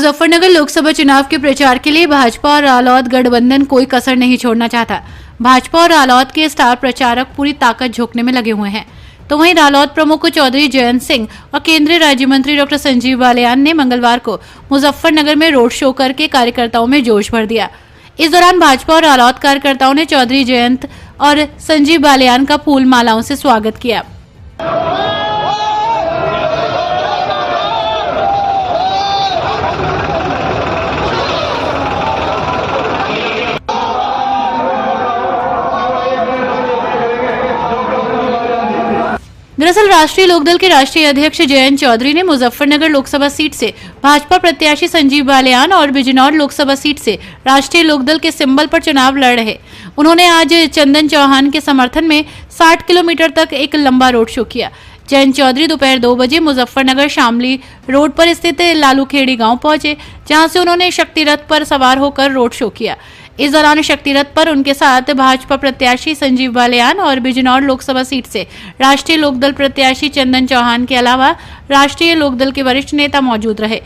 मुजफ्फरनगर लोकसभा चुनाव के प्रचार के लिए भाजपा और रालोद गठबंधन कोई कसर नहीं छोड़ना चाहता। भाजपा और रालोद के स्टार प्रचारक पूरी ताकत झोंकने में लगे हुए हैं। तो वहीं रालोद प्रमुख चौधरी जयंत सिंह और केंद्रीय राज्य मंत्री डॉक्टर संजीव बालियान ने मंगलवार को मुजफ्फरनगर में रोड शो करके कार्यकर्ताओं में जोश भर दिया। इस दौरान भाजपा और रालोद कार्यकर्ताओं ने चौधरी जयंत और संजीव बालियान का फूल मालाओं से स्वागत किया। दरअसल राष्ट्रीय लोकदल के राष्ट्रीय अध्यक्ष जयंत चौधरी ने मुजफ्फरनगर लोकसभा सीट से भाजपा प्रत्याशी संजीव बालियान और बिजनौर लोकसभा सीट से राष्ट्रीय लोकदल के सिंबल पर चुनाव लड़ रहे। उन्होंने आज चंदन चौहान के समर्थन में 60 किलोमीटर तक एक लंबा रोड शो किया। जयंत चौधरी दोपहर 2 बजे मुजफ्फरनगर शामली रोड पर स्थित लालूखेड़ी गांव पहुंचे, जहां से उन्होंने शक्ति रथ पर सवार होकर रोड शो किया। इस दौरान शक्ति रथ पर उनके साथ भाजपा प्रत्याशी संजीव बालियान और बिजनौर लोकसभा सीट से राष्ट्रीय लोकदल प्रत्याशी चंदन चौहान के अलावा राष्ट्रीय लोकदल के वरिष्ठ नेता मौजूद रहे।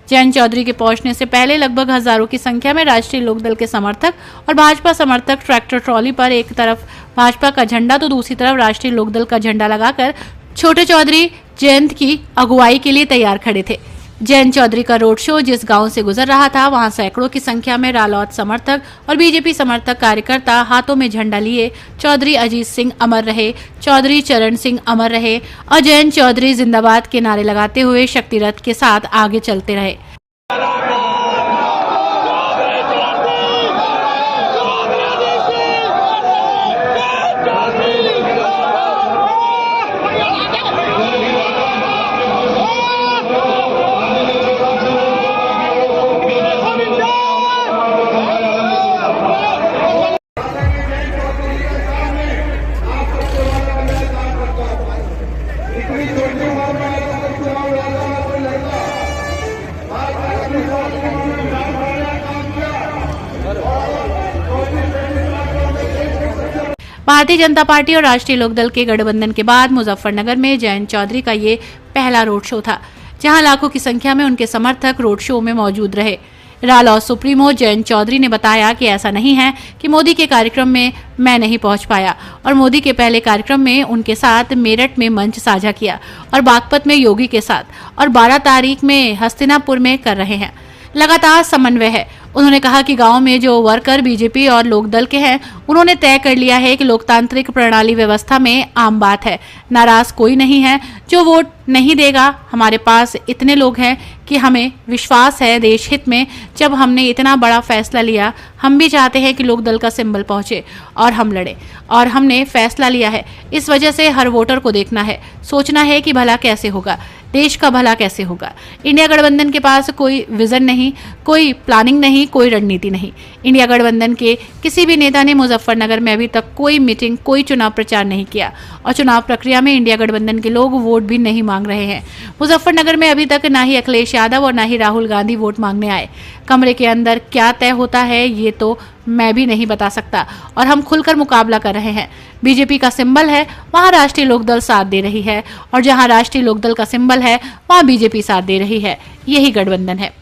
जयंत चौधरी के पहुंचने से पहले लगभग हजारों की संख्या में राष्ट्रीय लोकदल के समर्थक और भाजपा समर्थक ट्रैक्टर ट्रॉली पर एक तरफ भाजपा का झंडा तो दूसरी तरफ राष्ट्रीय लोकदल का झंडा लगाकर छोटे चौधरी जयंत की अगुवाई के लिए तैयार खड़े थे। जयंत चौधरी का रोड शो जिस गांव से गुजर रहा था, वहां सैकड़ों की संख्या में रालोद समर्थक और बीजेपी समर्थक कार्यकर्ता हाथों में झंडा लिए चौधरी अजीत सिंह अमर रहे, चौधरी चरण सिंह अमर रहे और जयंत चौधरी जिंदाबाद के नारे लगाते हुए शक्ति रथ के साथ आगे चलते रहे। भारतीय जनता पार्टी और राष्ट्रीय लोकदल के गठबंधन के बाद मुजफ्फरनगर में जयंत चौधरी का ये पहला रोड शो था, जहां लाखों की संख्या में उनके समर्थक रोड शो में मौजूद रहे। रालोद सुप्रीमो जयंत चौधरी ने बताया कि ऐसा नहीं है कि मोदी के कार्यक्रम में मैं नहीं पहुंच पाया और मोदी के पहले कार्यक्रम में उनके साथ मेरठ में मंच साझा किया और बागपत में योगी के साथ और 12 तारीख में हस्तिनापुर में कर रहे हैं। लगातार समन्वय है। उन्होंने कहा कि गांव में जो वर्कर बीजेपी और लोकदल के हैं, उन्होंने तय कर लिया है कि लोकतांत्रिक प्रणाली व्यवस्था में आम बात है, नाराज कोई नहीं है जो वोट नहीं देगा। हमारे पास इतने लोग हैं कि हमें विश्वास है देश हित में। जब हमने इतना बड़ा फैसला लिया, हम भी चाहते हैं कि लोकदल का सिंबल पहुंचे और हम लड़े और हमने फैसला लिया है। इस वजह से हर वोटर को देखना है, सोचना है कि भला कैसे होगा, देश का भला कैसे होगा। इंडिया गठबंधन के पास कोई विजन नहीं, कोई प्लानिंग नहीं, कोई रणनीति नहीं। इंडिया गठबंधन के किसी भी नेता ने मुजफ्फरनगर में अभी तक कोई मीटिंग, कोई चुनाव प्रचार नहीं किया और चुनाव प्रक्रिया में इंडिया गठबंधन के लोग वोट भी नहीं मांग रहे हैं। मुजफ्फरनगर में अभी तक ना ही अखिलेश यादव और ना ही राहुल गांधी वोट मांगने आए। कमरे के अंदर क्या तय होता है ये तो मैं भी नहीं बता सकता और हम खुलकर मुकाबला कर रहे हैं। बीजेपी का सिंबल है, वहां राष्ट्रीय लोकदल साथ दे रही है और जहां राष्ट्रीय लोकदल का सिंबल है वहां बीजेपी साथ दे रही है। यही गठबंधन है।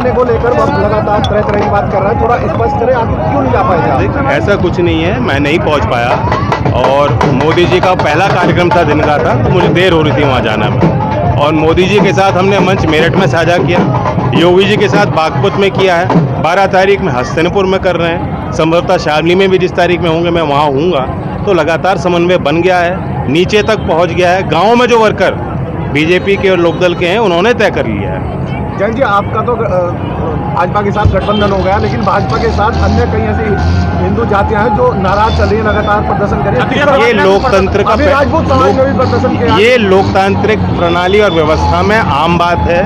जाने को लेकर वो लगातार तरह की बात कर रहा है, थोड़ा स्पष्ट करें, आखिर क्यों नहीं जा पाए? ऐसा कुछ नहीं है, मैं नहीं पहुंच पाया और मोदी जी का पहला कार्यक्रम था, दिन का था, तो मुझे देर हो रही थी वहाँ जाना में। और मोदी जी के साथ हमने मंच मेरठ में साझा किया, योगी जी के साथ बागपत में किया है, 12 तारीख में हस्तिनापुर में कर रहे हैं, संभवतः शामली में भी जिस तारीख में होंगे मैं वहाँ हूँगा। तो लगातार समन्वय बन गया है, नीचे तक पहुँच गया है। गाँव में जो वर्कर बीजेपी के और लोकदल के हैं उन्होंने तय कर लिया है। जैन जी, आपका तो भाजपा के साथ गठबंधन हो गया, लेकिन भाजपा के साथ अन्य कई ऐसी हिंदू जातियां हैं जो नाराज चल रही है, लगातार प्रदर्शन कर रही है। ये लोकतंत्र का राजपूत समाज ने भी प्रदर्शन किया। ये लोकतांत्रिक प्रणाली और व्यवस्था में आम बात है।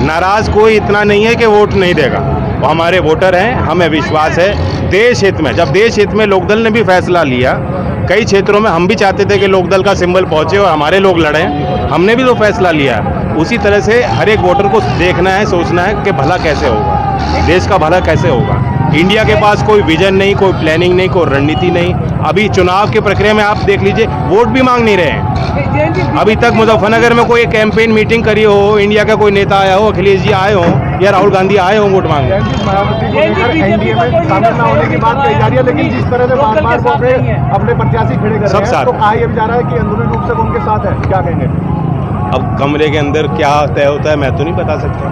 नाराज कोई इतना नहीं है कि वोट नहीं देगा, वो हमारे वोटर हैं, हमें विश्वास है। देश हित में, जब देश हित में लोकदल ने भी फैसला लिया, कई क्षेत्रों में हम भी चाहते थे कि लोकदल का सिंबल पहुंचे और हमारे लोग लड़ें, हमने भी तो फैसला लिया। उसी तरह से हर एक वोटर को देखना है, सोचना है कि भला कैसे होगा, देश का भला कैसे होगा। इंडिया के पास कोई विजन नहीं, कोई प्लानिंग नहीं, कोई रणनीति नहीं। अभी चुनाव की प्रक्रिया में आप देख लीजिए, वोट भी मांग नहीं रहे हैं। अभी तक मुजफ्फरनगर में कोई कैंपेन मीटिंग करी हो, इंडिया का कोई नेता आया हो, अखिलेश जी आए हो या राहुल गांधी आए हो वोट मांगने। एनडीए में शामिल न होने की बात कही जा रही है, लेकिन जिस तरह से बार-बार अपने प्रत्याशी खड़े कर रहे हैं, तो कहा यह भी जा रहा है कि अंदरूनी रूप से उनके साथ है। क्या कहेंगे? अब कमरे के अंदर क्या तय होता है मैं तो नहीं बता सकता।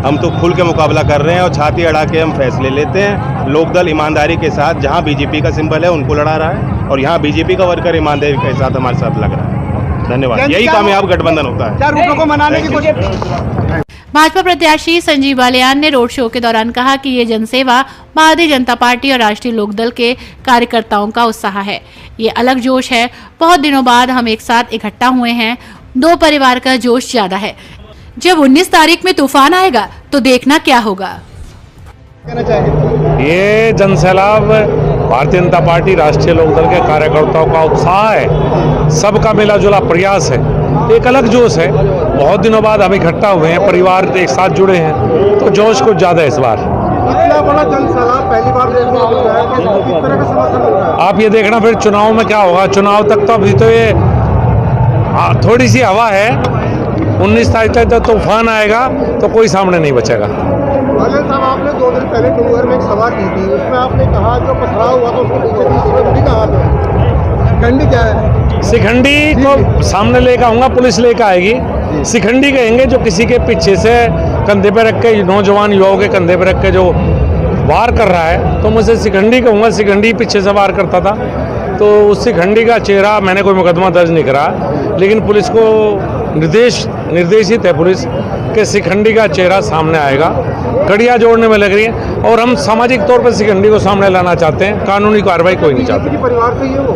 हम तो खुल के मुकाबला कर रहे हैं और छाती अड़ा के हम फैसले लेते हैं। लोकदल ईमानदारी के साथ जहां बीजेपी का सिंबल है उनको लड़ा रहा है और यहां बीजेपी का वर्कर ईमानदारी के साथ हमारे साथ लग रहा है। धन्यवाद। यही कामयाब गठबंधन होता है। क्या रूपों को मनाने की कोशिश? भाजपा प्रत्याशी संजीव बालियान ने रोड शो के दौरान कहा कि ये जनसेवा भारतीय जनता पार्टी और राष्ट्रीय लोकदल के कार्यकर्ताओं का उत्साह है। ये अलग जोश है। बहुत दिनों बाद हम एक साथ इकट्ठा हुए हैं। दो परिवार का जोश ज्यादा है। जब 19 तारीख में तूफान आएगा तो देखना क्या होगा। ये जनसैलाब भारतीय जनता पार्टी राष्ट्रीय लोकदल के कार्यकर्ताओं का उत्साह है, सबका मिला जुला प्रयास है, एक अलग जोश है। बहुत दिनों बाद हम इकट्ठा हुए हैं, परिवार एक साथ जुड़े हैं, तो जोश कुछ ज्यादा है इस बार। इतना बड़ा जनसैलाब पहली बार देखने को मिला है, किस तरह का समर्थन हो रहा है? आप ये देखना फिर चुनाव में क्या होगा। चुनाव तक तो अभी तो ये थोड़ी सी हवा है, 19 तारीख तक जब तूफान आएगा तो कोई सामने नहीं बचेगा। बालियान साहब, आपने 2 दिन पहले डूंगर में एक सभा की थी, उसमें आपने कहा जो पथराव हुआ था उसको शिखंडी का हाथ है। शिखंडी क्या है? शिखंडी को सामने लेकर आऊंगा, पुलिस लेकर आएगी। शिखंडी कहेंगे जो किसी के पीछे से कंधे पे रख के, नौजवान युवाओं के कंधे पे रख के जो वार कर रहा है, तो मुझे शिखंडी कहूँगा। शिखंडी पीछे से वार करता था, तो उस शिखंडी का चेहरा, मैंने कोई मुकदमा दर्ज नहीं करा, लेकिन पुलिस को निर्देशित है पुलिस के शिखंडी का चेहरा सामने आएगा। कड़ियाँ जोड़ने में लग रही है और हम सामाजिक तौर पर शिखंडी को सामने लाना चाहते हैं। कानूनी कार्रवाई कोई नहीं चाहता। परिवार से ही है वो?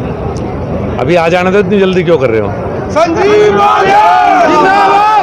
अभी आ जाने दो, इतनी जल्दी क्यों कर रहे हो? संजीव बालियान।